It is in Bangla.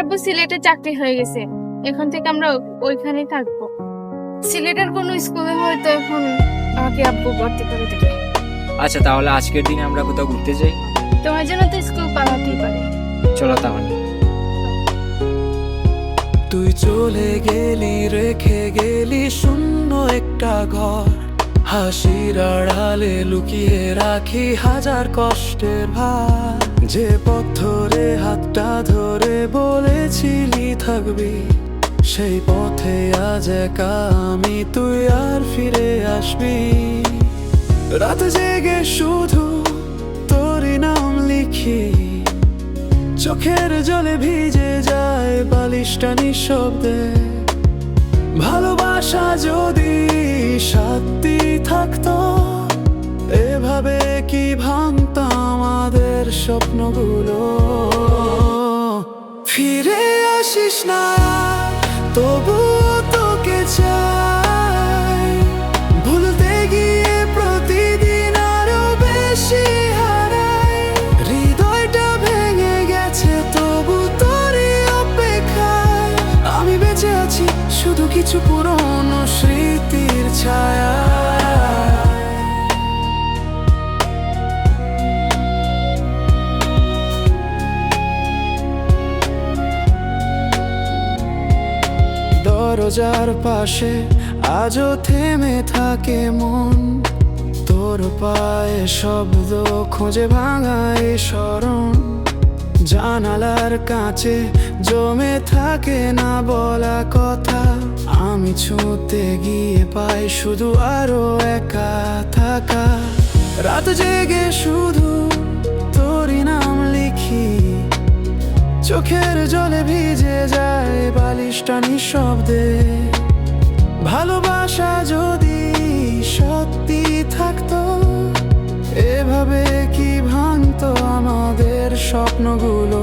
আব্বু সিলেটে চাকরি হয়ে গেছে, এখন থেকে আমরা ওইখানেই থাকবো। সিলেটের কোনো স্কুলে হয়তো এখন আমাকে আব্বু ভর্তি করে দেবে। আচ্ছা, তাহলে আজকের দিনে আমরা কোথাও ঘুরতে যাই? তোমার জন্য তো স্কুল পালাতেই পারে। চলো তাহলে। তুই চলে গেলি, রেখে গেলি শূন্য একটা ঘর, হাসির আড়ালে লুকিয়ে রাখি হাজার কষ্টের ভার। যে পথ ধরে হাতটা ধরে বলেছিলি থাকবি, সেই পথে আজ একা আমি, তুই আর ফিরে আসবি। রাত জেগে শুধু তোরই নাম লিখি, চোখের জলে ভিজে যায় বালিশটা নিঃশব্দে। ভালোবাসা যদি সত্যি থাকতো, এভাবে কি ভাঙতো আমাদের স্বপ্নগুলো। ফিরে আসিস না, তবু তোকে চাই। ভুলতে গিয়ে প্রতিদিন আরো বেশি হারাই। হৃদয়টা ভেঙে গেছে তবু তোরই অপেক্ষায়। আমি বেঁচে আছি শুধু কিছু পুরনো স্মৃতির ছায়া। দরজার পাশে আজও থেমে থাকে মন, তোর পায়ে শব্দ খোঁজে ভাঙায় স্মরণ। জানালার কাছে জমে থাকে না বলা কথা, আমি ছুঁতে গিয়ে পাই শুধু আরো একা থাকা। রাত জেগে শুধু তোরই নাম লিখি, চোখের জলে ভিজে যায় বালিশটা নিঃশব্দে। ভালোবাসা যদি সত্যি থাকতো, এভাবে কি ভাঙতো আমাদের স্বপ্নগুলো।